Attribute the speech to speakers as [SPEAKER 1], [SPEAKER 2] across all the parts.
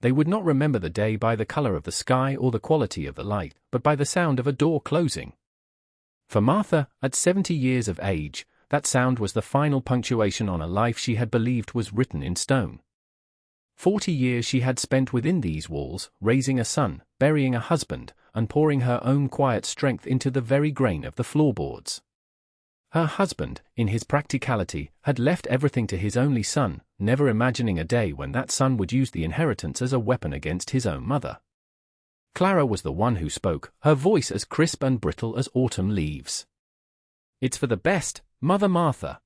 [SPEAKER 1] They would not remember the day by the color of the sky or the quality of the light, but by the sound of a door closing. For Martha, at 70 years of age, that sound was the final punctuation on a life she had believed was written in stone. 40 years she had spent within these walls, raising a son, burying a husband, and pouring her own quiet strength into the very grain of the floorboards. Her husband, in his practicality, had left everything to his only son, never imagining a day when that son would use the inheritance as a weapon against his own mother. Clara was the one who spoke, her voice as crisp and brittle as autumn leaves. "It's for the best, Mother Martha.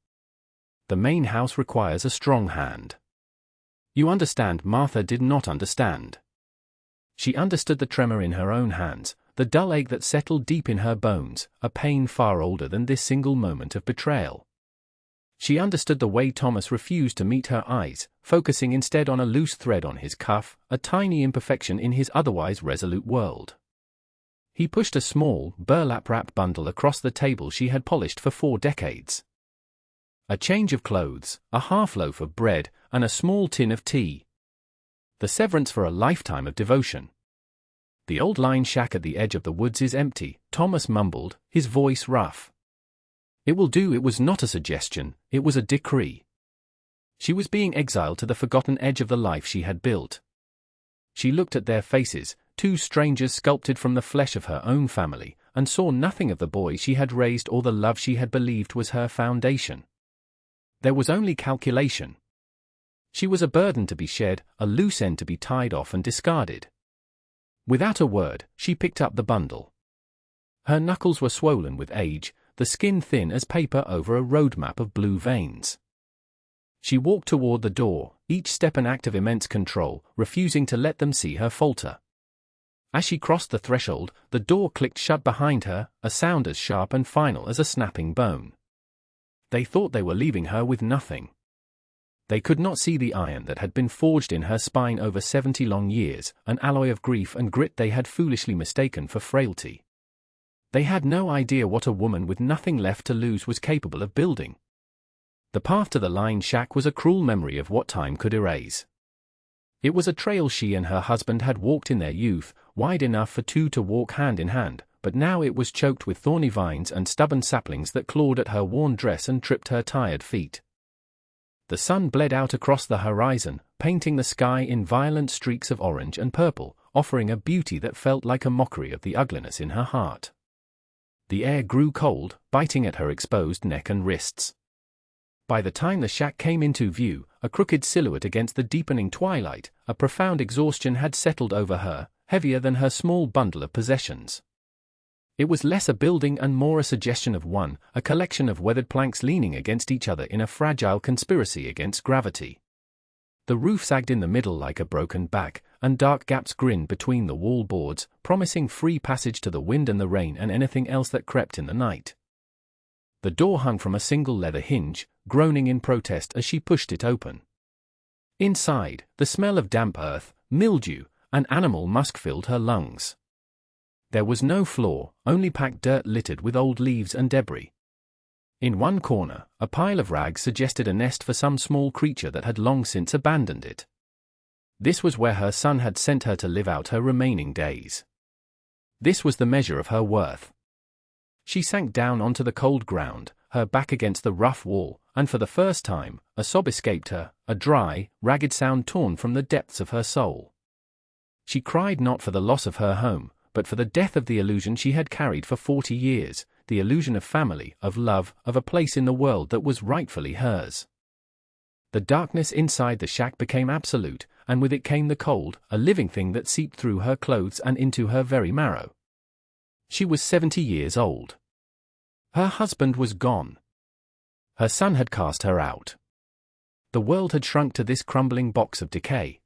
[SPEAKER 1] The main house requires a strong hand." You understand. Martha did not understand. She understood the tremor in her own hands, the dull ache that settled deep in her bones, a pain far older than this single moment of betrayal. She understood the way Thomas refused to meet her eyes, focusing instead on a loose thread on his cuff, a tiny imperfection in his otherwise resolute world. He pushed a small, burlap-wrapped bundle across the table she had polished for 4 decades. A change of clothes, a half-loaf of bread, and a small tin of tea. The severance for a lifetime of devotion. "The old line shack at the edge of the woods is empty," Thomas mumbled, his voice rough. "It will do." It was not a suggestion, it was a decree. She was being exiled to the forgotten edge of the life she had built. She looked at their faces, 2 strangers sculpted from the flesh of her own family, and saw nothing of the boy she had raised or the love she had believed was her foundation. There was only calculation. She was a burden to be shed, a loose end to be tied off and discarded. Without a word, she picked up the bundle. Her knuckles were swollen with age, the skin thin as paper over a road map of blue veins. She walked toward the door, each step an act of immense control, refusing to let them see her falter. As she crossed the threshold, the door clicked shut behind her, a sound as sharp and final as a snapping bone. They thought they were leaving her with nothing. They could not see the iron that had been forged in her spine over 70 long years, an alloy of grief and grit they had foolishly mistaken for frailty. They had no idea what a woman with nothing left to lose was capable of building. The path to the line shack was a cruel memory of what time could erase. It was a trail she and her husband had walked in their youth, wide enough for 2 to walk hand in hand, but now it was choked with thorny vines and stubborn saplings that clawed at her worn dress and tripped her tired feet. The sun bled out across the horizon, painting the sky in violent streaks of orange and purple, offering a beauty that felt like a mockery of the ugliness in her heart. The air grew cold, biting at her exposed neck and wrists. By the time the shack came into view, a crooked silhouette against the deepening twilight, a profound exhaustion had settled over her, heavier than her small bundle of possessions. It was less a building and more a suggestion of one, a collection of weathered planks leaning against each other in a fragile conspiracy against gravity. The roof sagged in the middle like a broken back, and dark gaps grinned between the wall boards, promising free passage to the wind and the rain and anything else that crept in the night. The door hung from a single leather hinge, groaning in protest as she pushed it open. Inside, the smell of damp earth, mildew, and animal musk filled her lungs. There was no floor, only packed dirt littered with old leaves and debris. In one corner, a pile of rags suggested a nest for some small creature that had long since abandoned it. This was where her son had sent her to live out her remaining days. This was the measure of her worth. She sank down onto the cold ground, her back against the rough wall, and for the first time, a sob escaped her, a dry, ragged sound torn from the depths of her soul. She cried not for the loss of her home, but for the death of the illusion she had carried for 40 years, the illusion of family, of love, of a place in the world that was rightfully hers. The darkness inside the shack became absolute, and with it came the cold, a living thing that seeped through her clothes and into her very marrow. She was 70 years old. Her husband was gone. Her son had cast her out. The world had shrunk to this crumbling box of decay.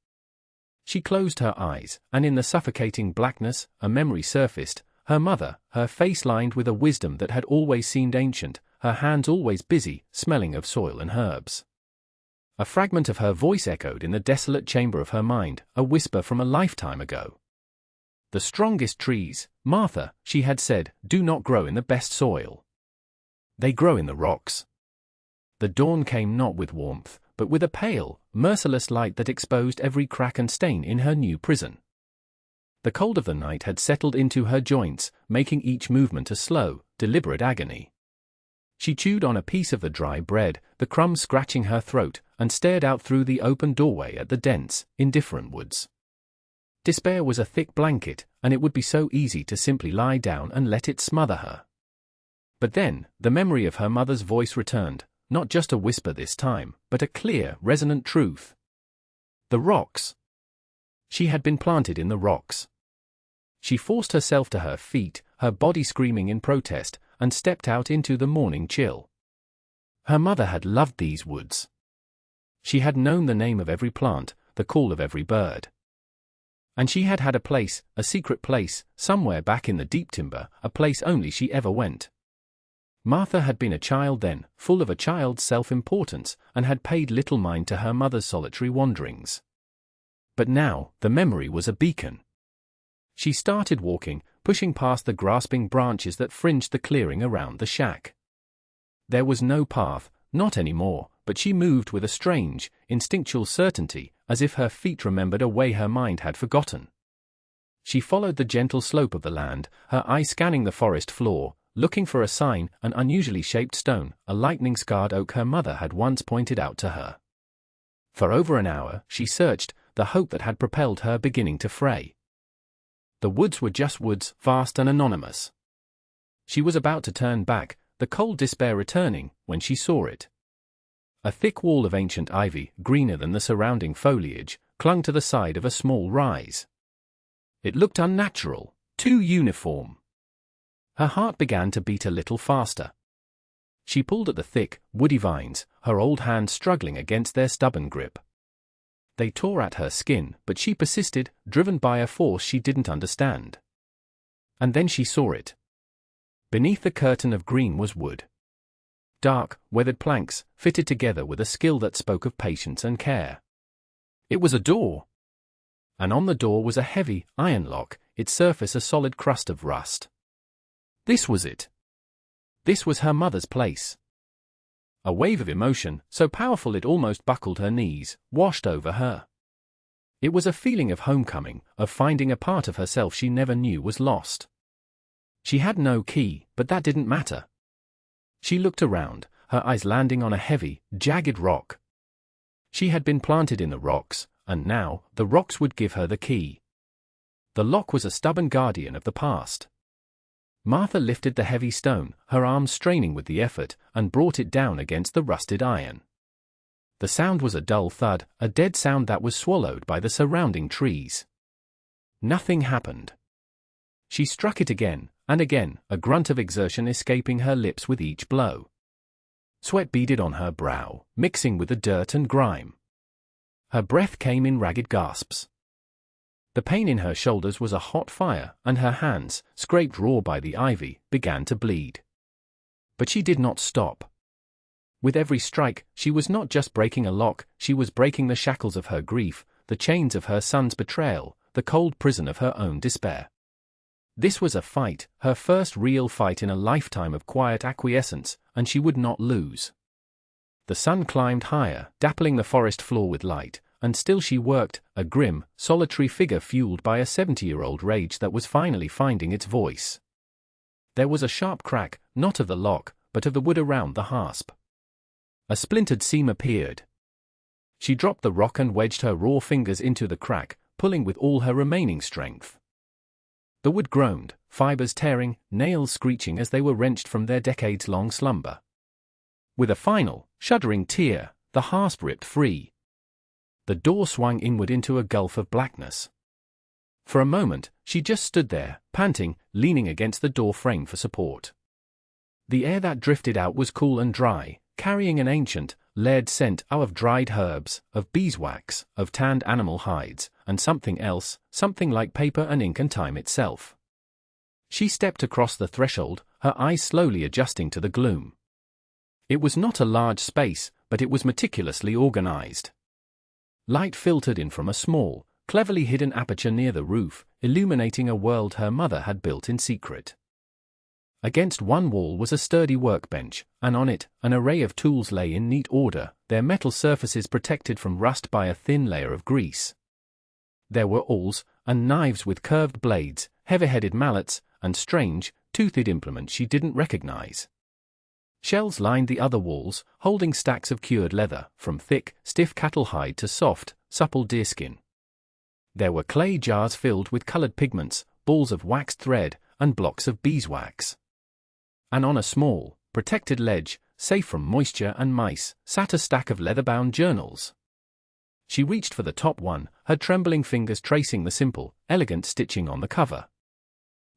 [SPEAKER 1] She closed her eyes, and in the suffocating blackness, a memory surfaced, her mother, her face lined with a wisdom that had always seemed ancient, her hands always busy, smelling of soil and herbs. A fragment of her voice echoed in the desolate chamber of her mind, a whisper from a lifetime ago. The strongest trees, Martha, she had said, do not grow in the best soil. They grow in the rocks. The dawn came not with warmth, but with a pale, merciless light that exposed every crack and stain in her new prison. The cold of the night had settled into her joints, making each movement a slow, deliberate agony. She chewed on a piece of the dry bread, the crumbs scratching her throat, and stared out through the open doorway at the dense, indifferent woods. Despair was a thick blanket, and it would be so easy to simply lie down and let it smother her. But then, the memory of her mother's voice returned, not just a whisper this time, but a clear, resonant truth. The rocks. She had been planted in the rocks. She forced herself to her feet, her body screaming in protest, and stepped out into the morning chill. Her mother had loved these woods. She had known the name of every plant, the call of every bird. And she had had a place, a secret place, somewhere back in the deep timber, a place only she ever went. Martha had been a child then, full of a child's self-importance, and had paid little mind to her mother's solitary wanderings. But now, the memory was a beacon. She started walking, pushing past the grasping branches that fringed the clearing around the shack. There was no path, not anymore, but she moved with a strange, instinctual certainty, as if her feet remembered a way her mind had forgotten. She followed the gentle slope of the land, her eye scanning the forest floor, looking for a sign, an unusually shaped stone, a lightning-scarred oak her mother had once pointed out to her. For over an hour, she searched, the hope that had propelled her beginning to fray. The woods were just woods, vast and anonymous. She was about to turn back, the cold despair returning, when she saw it. A thick wall of ancient ivy, greener than the surrounding foliage, clung to the side of a small rise. It looked unnatural, too uniform. Her heart began to beat a little faster. She pulled at the thick, woody vines, her old hands struggling against their stubborn grip. They tore at her skin, but she persisted, driven by a force she didn't understand. And then she saw it. Beneath the curtain of green was wood. Dark, weathered planks, fitted together with a skill that spoke of patience and care. It was a door. And on the door was a heavy, iron lock, its surface a solid crust of rust. This was it. This was her mother's place. A wave of emotion, so powerful it almost buckled her knees, washed over her. It was a feeling of homecoming, of finding a part of herself she never knew was lost. She had no key, but that didn't matter. She looked around, her eyes landing on a heavy, jagged rock. She had been planted in the rocks, and now, the rocks would give her the key. The lock was a stubborn guardian of the past. Martha lifted the heavy stone, her arms straining with the effort, and brought it down against the rusted iron. The sound was a dull thud, a dead sound that was swallowed by the surrounding trees. Nothing happened. She struck it again, and again, a grunt of exertion escaping her lips with each blow. Sweat beaded on her brow, mixing with the dirt and grime. Her breath came in ragged gasps. The pain in her shoulders was a hot fire, and her hands, scraped raw by the ivy, began to bleed. But she did not stop. With every strike, she was not just breaking a lock, she was breaking the shackles of her grief, the chains of her son's betrayal, the cold prison of her own despair. This was a fight, her first real fight in a lifetime of quiet acquiescence, and she would not lose. The sun climbed higher, dappling the forest floor with light, and still she worked, a grim, solitary figure fueled by a 70-year-old rage that was finally finding its voice. There was a sharp crack, not of the lock, but of the wood around the hasp. A splintered seam appeared. She dropped the rock and wedged her raw fingers into the crack, pulling with all her remaining strength. The wood groaned, fibers tearing, nails screeching as they were wrenched from their decades-long slumber. With a final, shuddering tear, the hasp ripped free. The door swung inward into a gulf of blackness. For a moment, she just stood there, panting, leaning against the door frame for support. The air that drifted out was cool and dry, carrying an ancient, layered scent of dried herbs, of beeswax, of tanned animal hides, and something else, something like paper and ink and time itself. She stepped across the threshold, her eyes slowly adjusting to the gloom. It was not a large space, but it was meticulously organized. Light filtered in from a small, cleverly hidden aperture near the roof, illuminating a world her mother had built in secret. Against one wall was a sturdy workbench, and on it, an array of tools lay in neat order, their metal surfaces protected from rust by a thin layer of grease. There were awls and knives with curved blades, heavy-headed mallets, and strange, toothed implements she didn't recognize. Shelves lined the other walls, holding stacks of cured leather, from thick, stiff cattle hide to soft, supple deerskin. There were clay jars filled with colored pigments, balls of waxed thread, and blocks of beeswax. And on a small, protected ledge, safe from moisture and mice, sat a stack of leather-bound journals. She reached for the top one, her trembling fingers tracing the simple, elegant stitching on the cover.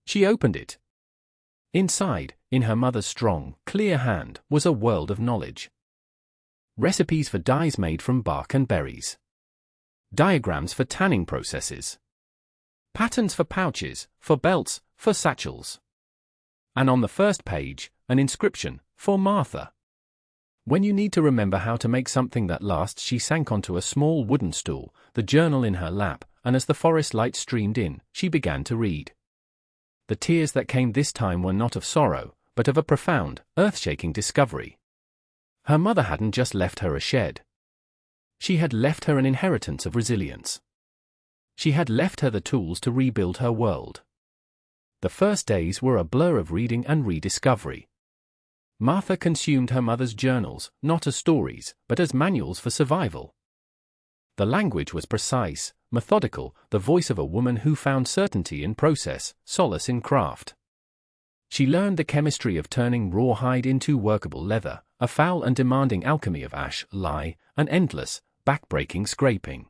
[SPEAKER 1] She opened it. Inside, in her mother's strong, clear hand, was a world of knowledge. Recipes for dyes made from bark and berries. Diagrams for tanning processes. Patterns for pouches, for belts, for satchels. And on the first page, an inscription, for Martha. When you need to remember how to make something that lasts, she sank onto a small wooden stool, the journal in her lap, and as the forest light streamed in, she began to read. The tears that came this time were not of sorrow, but of a profound, earth-shaking discovery. Her mother hadn't just left her a shed. She had left her an inheritance of resilience. She had left her the tools to rebuild her world. The first days were a blur of reading and rediscovery. Martha consumed her mother's journals, not as stories, but as manuals for survival. The language was precise, methodical, the voice of a woman who found certainty in process, solace in craft. She learned the chemistry of turning rawhide into workable leather, a foul and demanding alchemy of ash, lye, and endless, back-breaking scraping.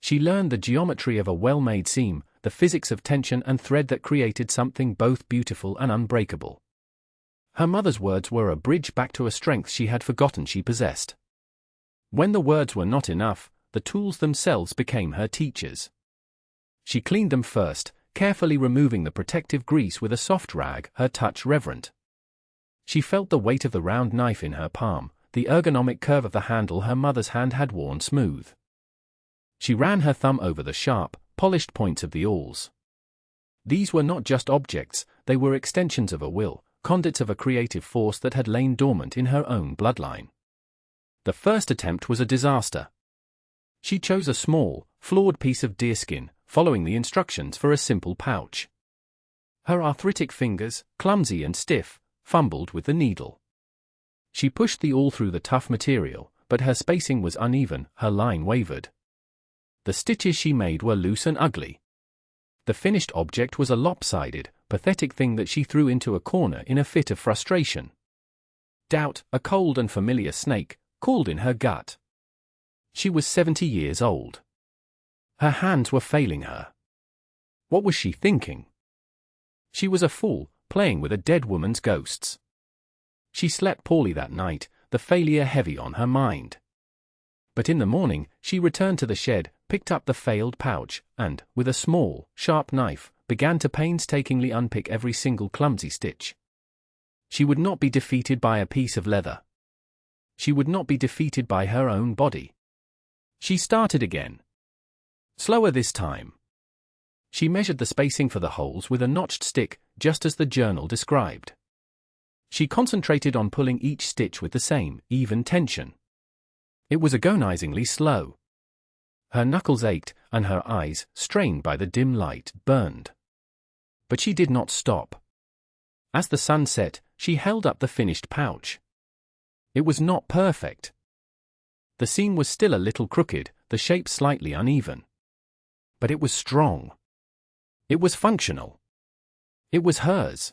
[SPEAKER 1] She learned the geometry of a well-made seam, the physics of tension and thread that created something both beautiful and unbreakable. Her mother's words were a bridge back to a strength she had forgotten she possessed. When the words were not enough, the tools themselves became her teachers. She cleaned them first, carefully removing the protective grease with a soft rag, her touch reverent. She felt the weight of the round knife in her palm, the ergonomic curve of the handle her mother's hand had worn smooth. She ran her thumb over the sharp, polished points of the awls. These were not just objects, they were extensions of a will, conduits of a creative force that had lain dormant in her own bloodline. The first attempt was a disaster. She chose a small, flawed piece of deerskin, following the instructions for a simple pouch. Her arthritic fingers, clumsy and stiff, fumbled with the needle. She pushed the awl through the tough material, but her spacing was uneven, her line wavered. The stitches she made were loose and ugly. The finished object was a lopsided, pathetic thing that she threw into a corner in a fit of frustration. Doubt, a cold and familiar snake, called in her gut. She was 70 years old. Her hands were failing her. What was she thinking? She was a fool, playing with a dead woman's ghosts. She slept poorly that night, the failure heavy on her mind. But in the morning, she returned to the shed, picked up the failed pouch, and, with a small, sharp knife, began to painstakingly unpick every single clumsy stitch. She would not be defeated by a piece of leather. She would not be defeated by her own body. She started again. Slower this time. She measured the spacing for the holes with a notched stick, just as the journal described. She concentrated on pulling each stitch with the same, even tension. It was agonizingly slow. Her knuckles ached, and her eyes, strained by the dim light, burned. But she did not stop. As the sun set, she held up the finished pouch. It was not perfect. The seam was still a little crooked, the shape slightly uneven. But it was strong. It was functional. It was hers.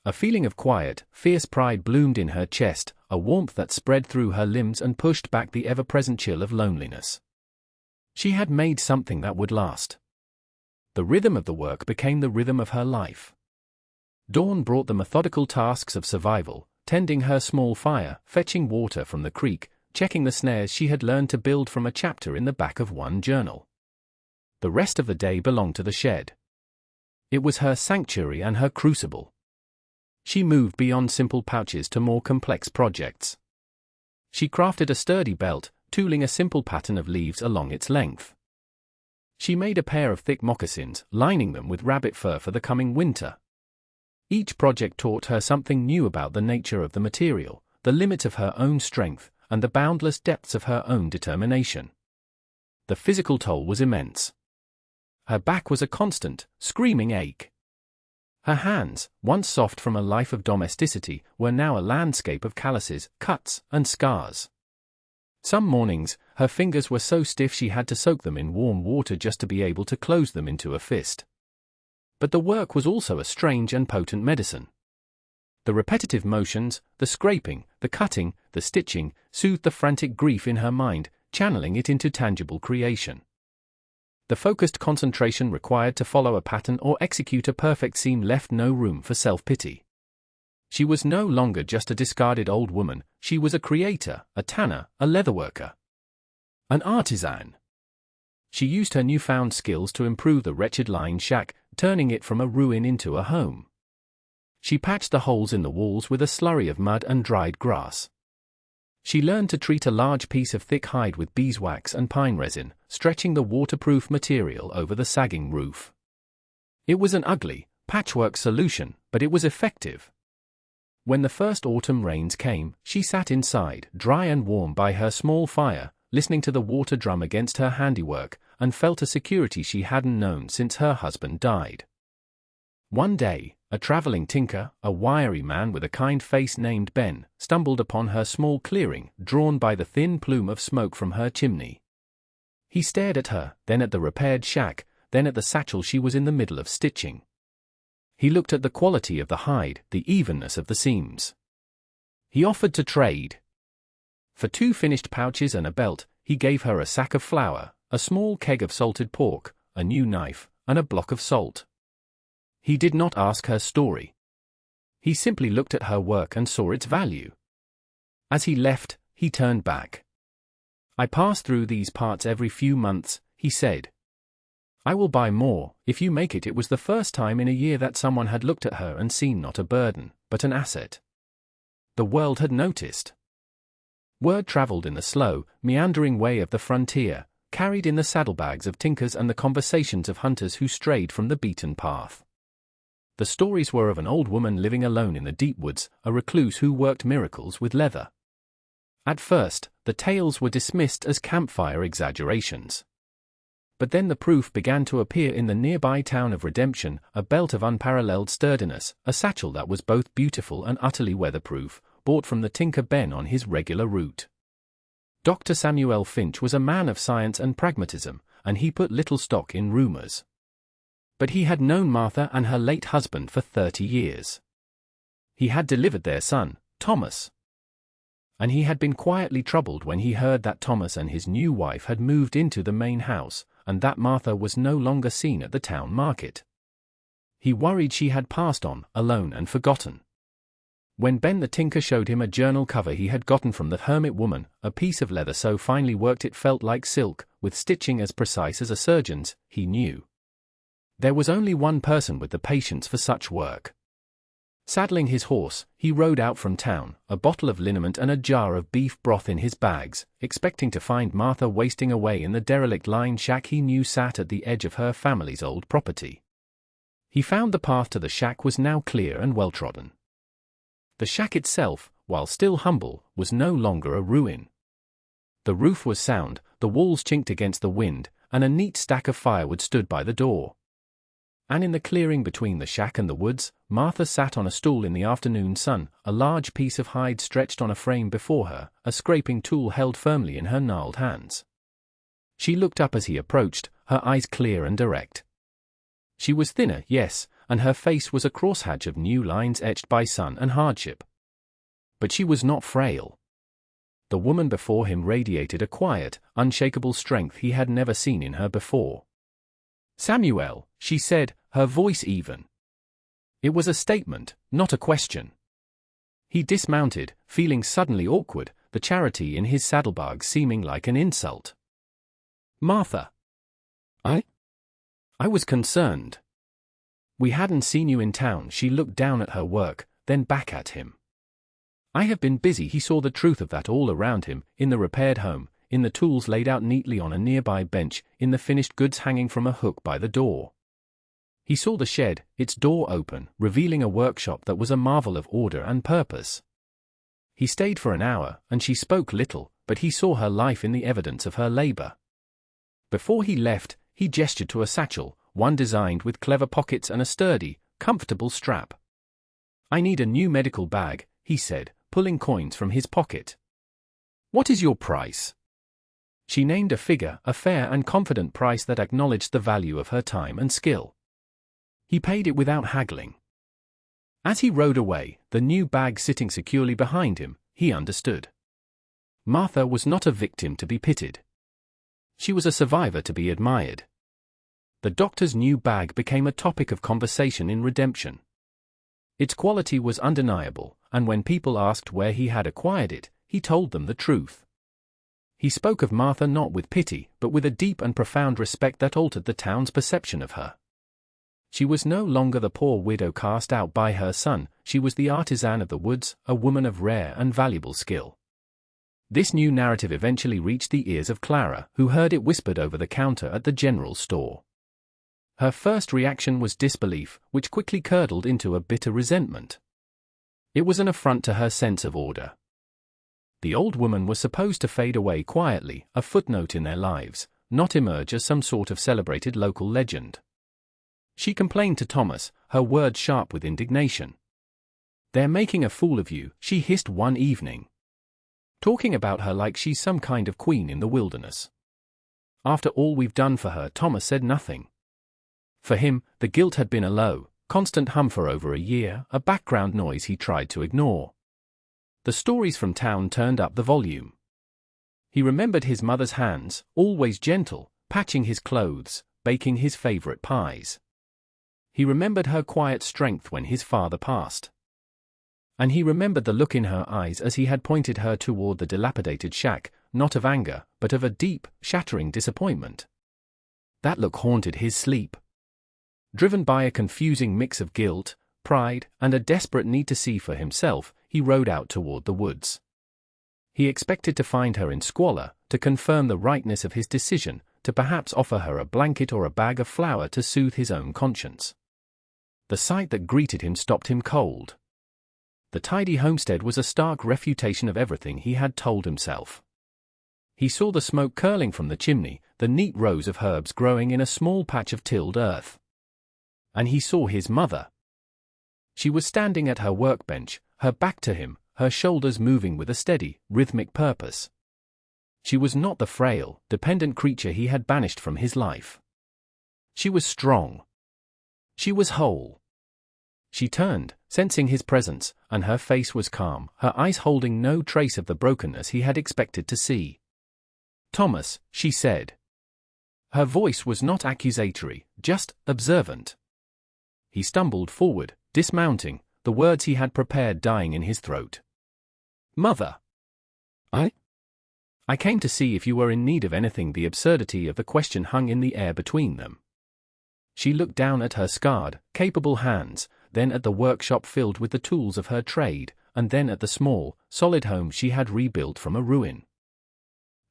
[SPEAKER 1] A feeling of quiet, fierce pride bloomed in her chest, a warmth that spread through her limbs and pushed back the ever-present chill of loneliness. She had made something that would last. The rhythm of the work became the rhythm of her life. Dawn brought the methodical tasks of survival, tending her small fire, fetching water from the creek, checking the snares she had learned to build from a chapter in the back of one journal. The rest of the day belonged to the shed. It was her sanctuary and her crucible. She moved beyond simple pouches to more complex projects. She crafted a sturdy belt, tooling a simple pattern of leaves along its length. She made a pair of thick moccasins, lining them with rabbit fur for the coming winter. Each project taught her something new about the nature of the material, the limits of her own strength, and the boundless depths of her own determination. The physical toll was immense. Her back was a constant, screaming ache. Her hands, once soft from a life of domesticity, were now a landscape of calluses, cuts, and scars. Some mornings, her fingers were so stiff she had to soak them in warm water just to be able to close them into a fist. But the work was also a strange and potent medicine. The repetitive motions, the scraping, the cutting, the stitching, soothed the frantic grief in her mind, channeling it into tangible creation. The focused concentration required to follow a pattern or execute a perfect seam left no room for self-pity. She was no longer just a discarded old woman, she was a creator, a tanner, a leatherworker. An artisan. She used her newfound skills to improve the wretched lying shack, turning it from a ruin into a home. She patched the holes in the walls with a slurry of mud and dried grass. She learned to treat a large piece of thick hide with beeswax and pine resin, stretching the waterproof material over the sagging roof. It was an ugly, patchwork solution, but it was effective. When the first autumn rains came, she sat inside, dry and warm by her small fire, listening to the water drum against her handiwork, and felt a security she hadn't known since her husband died. One day, a traveling tinker, a wiry man with a kind face named Ben, stumbled upon her small clearing, drawn by the thin plume of smoke from her chimney. He stared at her, then at the repaired shack, then at the satchel she was in the middle of stitching. He looked at the quality of the hide, the evenness of the seams. He offered to trade. For 2 finished pouches and a belt, he gave her a sack of flour, a small keg of salted pork, a new knife, and a block of salt. He did not ask her story. He simply looked at her work and saw its value. As he left, he turned back. "I pass through these parts every few months," he said. "I will buy more, if you make it." It was the first time in a year that someone had looked at her and seen not a burden, but an asset. The world had noticed. Word traveled in the slow, meandering way of the frontier, carried in the saddlebags of tinkers and the conversations of hunters who strayed from the beaten path. The stories were of an old woman living alone in the deep woods, a recluse who worked miracles with leather. At first, the tales were dismissed as campfire exaggerations. But then the proof began to appear in the nearby town of Redemption, a belt of unparalleled sturdiness, a satchel that was both beautiful and utterly weatherproof, bought from the tinker Ben on his regular route. Dr. Samuel Finch was a man of science and pragmatism, and he put little stock in rumors. But he had known Martha and her late husband for 30 years. He had delivered their son, Thomas. And he had been quietly troubled when he heard that Thomas and his new wife had moved into the main house, and that Martha was no longer seen at the town market. He worried she had passed on, alone and forgotten. When Ben the tinker showed him a journal cover he had gotten from the hermit woman, a piece of leather so finely worked it felt like silk, with stitching as precise as a surgeon's, he knew. There was only one person with the patience for such work. Saddling his horse, he rode out from town, a bottle of liniment and a jar of beef broth in his bags, expecting to find Martha wasting away in the derelict line shack he knew sat at the edge of her family's old property. He found the path to the shack was now clear and well-trodden. The shack itself, while still humble, was no longer a ruin. The roof was sound, the walls chinked against the wind, and a neat stack of firewood stood by the door. And in the clearing between the shack and the woods, Martha sat on a stool in the afternoon sun, a large piece of hide stretched on a frame before her, a scraping tool held firmly in her gnarled hands. She looked up as he approached, her eyes clear and direct. She was thinner, yes, and her face was a crosshatch of new lines etched by sun and hardship. But she was not frail. The woman before him radiated a quiet, unshakable strength he had never seen in her before. "Samuel," she said, her voice even. It was a statement, not a question. He dismounted, feeling suddenly awkward, the charity in his saddlebag seeming like an insult. "Martha." I was concerned. "We hadn't seen you in town." She looked down at her work, then back at him. "I have been busy." He saw the truth of that all around him, in the repaired home, in the tools laid out neatly on a nearby bench, in the finished goods hanging from a hook by the door. He saw the shed, its door open, revealing a workshop that was a marvel of order and purpose. He stayed for an hour, and she spoke little, but he saw her life in the evidence of her labor. Before he left, he gestured to a satchel, one designed with clever pockets and a sturdy, comfortable strap. "I need a new medical bag," he said, pulling coins from his pocket. "What is your price?" She named a figure, a fair and confident price that acknowledged the value of her time and skill. He paid it without haggling. As he rode away, the new bag sitting securely behind him, he understood. Martha was not a victim to be pitied. She was a survivor to be admired. The doctor's new bag became a topic of conversation in Redemption. Its quality was undeniable, and when people asked where he had acquired it, he told them the truth. He spoke of Martha not with pity, but with a deep and profound respect that altered the town's perception of her. She was no longer the poor widow cast out by her son, she was the artisan of the woods, a woman of rare and valuable skill. This new narrative eventually reached the ears of Clara, who heard it whispered over the counter at the general store. Her first reaction was disbelief, which quickly curdled into a bitter resentment. It was an affront to her sense of order. The old woman was supposed to fade away quietly, a footnote in their lives, not emerge as some sort of celebrated local legend. She complained to Thomas, her words sharp with indignation. "They're making a fool of you," she hissed one evening. "Talking about her like she's some kind of queen in the wilderness." After all we've done for her, Thomas said nothing. For him, the guilt had been a low, constant hum for over a year, a background noise he tried to ignore. The stories from town turned up the volume. He remembered his mother's hands, always gentle, patching his clothes, baking his favorite pies. He remembered her quiet strength when his father passed. And he remembered the look in her eyes as he had pointed her toward the dilapidated shack, not of anger, but of a deep, shattering disappointment. That look haunted his sleep. Driven by a confusing mix of guilt, pride, and a desperate need to see for himself, he rode out toward the woods. He expected to find her in squalor, to confirm the rightness of his decision, to perhaps offer her a blanket or a bag of flour to soothe his own conscience. The sight that greeted him stopped him cold. The tidy homestead was a stark refutation of everything he had told himself. He saw the smoke curling from the chimney, the neat rows of herbs growing in a small patch of tilled earth. And he saw his mother. She was standing at her workbench, her back to him, her shoulders moving with a steady, rhythmic purpose. She was not the frail, dependent creature he had banished from his life. She was strong. She was whole. She turned, sensing his presence, and her face was calm, her eyes holding no trace of the brokenness he had expected to see. "Thomas," she said. Her voice was not accusatory, just observant. He stumbled forward, dismounting, the words he had prepared dying in his throat. "Mother." I came to see if you were in need of anything." The absurdity of the question hung in the air between them. She looked down at her scarred, capable hands, then at the workshop filled with the tools of her trade, and then at the small, solid home she had rebuilt from a ruin.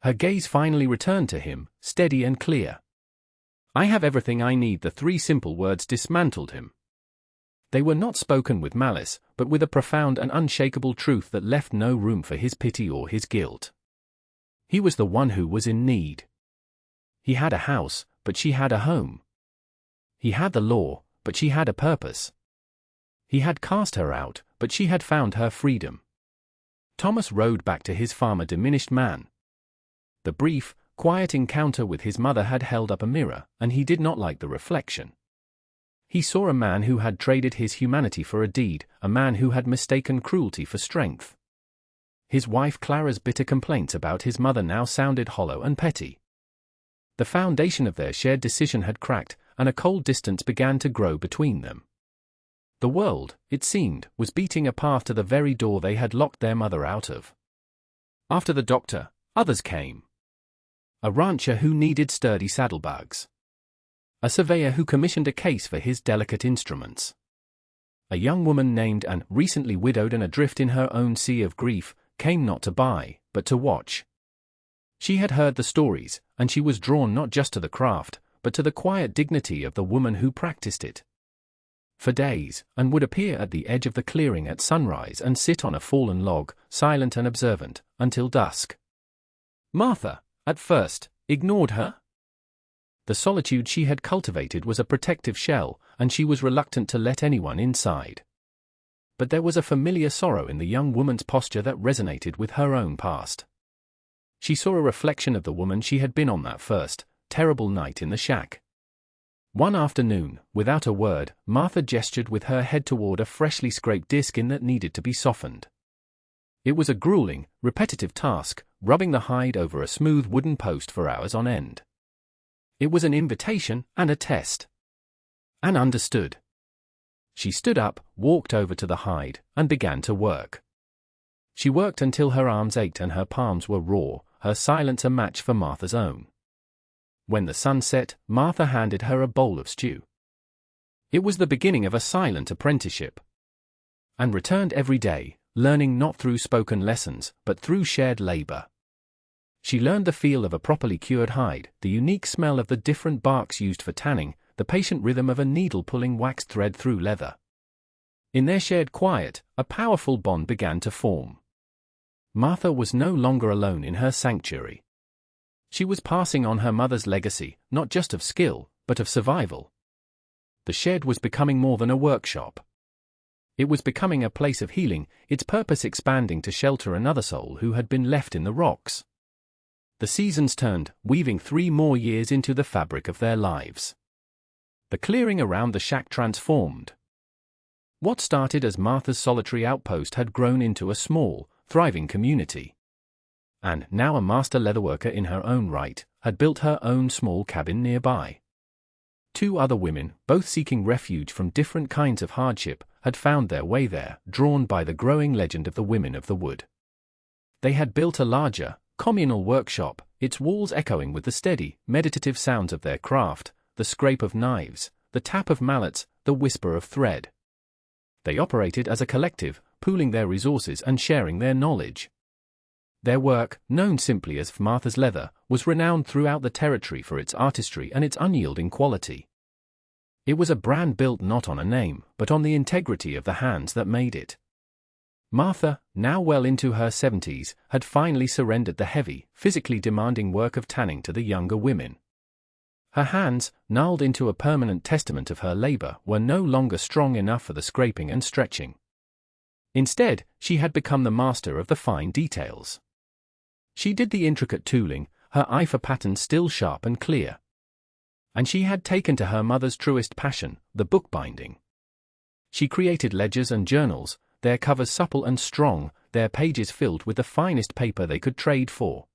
[SPEAKER 1] Her gaze finally returned to him, steady and clear. "I have everything I need." The three simple words dismantled him. They were not spoken with malice, but with a profound and unshakable truth that left no room for his pity or his guilt. He was the one who was in need. He had a house, but she had a home. He had the law, but she had a purpose. He had cast her out, but she had found her freedom. Thomas rode back to his farm a diminished man. The brief, quiet encounter with his mother had held up a mirror, and he did not like the reflection. He saw a man who had traded his humanity for a deed, a man who had mistaken cruelty for strength. His wife Clara's bitter complaints about his mother now sounded hollow and petty. The foundation of their shared decision had cracked, and a cold distance began to grow between them. The world, it seemed, was beating a path to the very door they had locked their mother out of. After the doctor, others came. A rancher who needed sturdy saddlebags. A surveyor who commissioned a case for his delicate instruments. A young woman named Anne, recently widowed and adrift in her own sea of grief, came not to buy, but to watch. She had heard the stories, and she was drawn not just to the craft, but to the quiet dignity of the woman who practiced it. for days, and would appear at the edge of the clearing at sunrise and sit on a fallen log, silent and observant, until dusk. Martha, at first, ignored her. The solitude she had cultivated was a protective shell, and she was reluctant to let anyone inside. But there was a familiar sorrow in the young woman's posture that resonated with her own past. She saw a reflection of the woman she had been on that first, terrible night in the shack. One afternoon, without a word, Martha gestured with her head toward a freshly scraped skin that needed to be softened. It was a grueling, repetitive task, rubbing the hide over a smooth wooden post for hours on end. It was an invitation and a test. Anne understood. She stood up, walked over to the hide, and began to work. She worked until her arms ached and her palms were raw, her silence a match for Martha's own. When the sun set, Martha handed her a bowl of stew. It was the beginning of a silent apprenticeship. Anne returned every day, learning not through spoken lessons, but through shared labor. She learned the feel of a properly cured hide, the unique smell of the different barks used for tanning, the patient rhythm of a needle pulling wax thread through leather. In their shared quiet, a powerful bond began to form. Martha was no longer alone in her sanctuary. She was passing on her mother's legacy, not just of skill, but of survival. The shed was becoming more than a workshop. It was becoming a place of healing, its purpose expanding to shelter another soul who had been left in the rocks. The seasons turned, weaving 3 more years into the fabric of their lives. The clearing around the shack transformed. What started as Martha's solitary outpost had grown into a small, thriving community. And, now a master leatherworker in her own right, had built her own small cabin nearby. 2 other women, both seeking refuge from different kinds of hardship, had found their way there, drawn by the growing legend of the women of the wood. They had built a larger, communal workshop, its walls echoing with the steady, meditative sounds of their craft, the scrape of knives, the tap of mallets, the whisper of thread. They operated as a collective, pooling their resources and sharing their knowledge. Their work, known simply as Martha's Leather, was renowned throughout the territory for its artistry and its unyielding quality. It was a brand built not on a name, but on the integrity of the hands that made it. Martha, now well into her 70s, had finally surrendered the heavy, physically demanding work of tanning to the younger women. Her hands, gnarled into a permanent testament of her labor, were no longer strong enough for the scraping and stretching. Instead, she had become the master of the fine details. She did the intricate tooling, her eye for patterns still sharp and clear. And she had taken to her mother's truest passion, the bookbinding. She created ledgers and journals, their covers supple and strong, their pages filled with the finest paper they could trade for.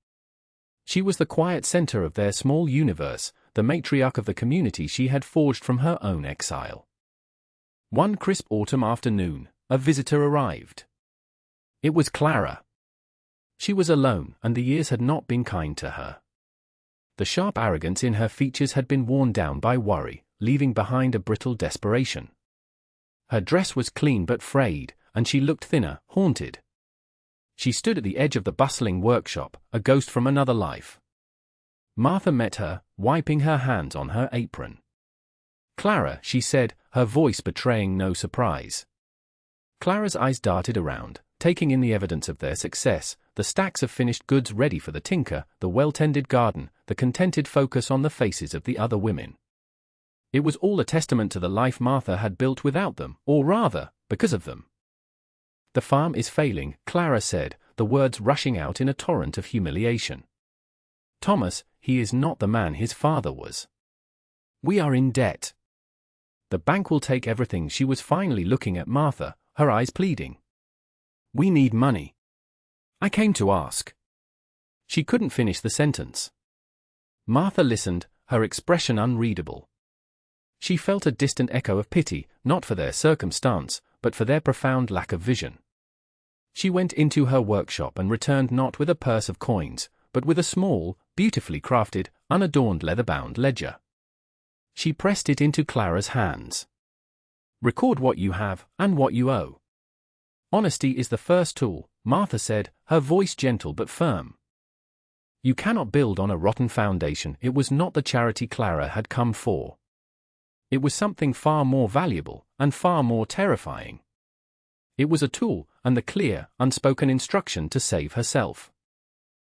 [SPEAKER 1] She was the quiet center of their small universe, the matriarch of the community she had forged from her own exile. One crisp autumn afternoon, a visitor arrived. It was Clara. She was alone, and the years had not been kind to her. The sharp arrogance in her features had been worn down by worry, leaving behind a brittle desperation. Her dress was clean but frayed, and she looked thinner, haunted. She stood at the edge of the bustling workshop, a ghost from another life. Martha met her, wiping her hands on her apron. "Clara," she said, her voice betraying no surprise. Clara's eyes darted around, taking in the evidence of their success, the stacks of finished goods ready for the tinker, the well-tended garden, the contented focus on the faces of the other women. It was all a testament to the life Martha had built without them, or rather, because of them. "The farm is failing," Clara said, the words rushing out in a torrent of humiliation. "Thomas, he is not the man his father was. We are in debt. The bank will take everything." She was finally looking at Martha, her eyes pleading. "We need money. I came to ask." She couldn't finish the sentence. Martha listened, her expression unreadable. She felt a distant echo of pity, not for their circumstance, but for their profound lack of vision. She went into her workshop and returned not with a purse of coins, but with a small, beautifully crafted, unadorned leather-bound ledger. She pressed it into Clara's hands. "Record what you have, and what you owe. Honesty is the first tool," Martha said, her voice gentle but firm. "You cannot build on a rotten foundation." It was not the charity Clara had come for. It was something far more valuable, and far more terrifying. It was a tool, and the clear, unspoken instruction to save herself.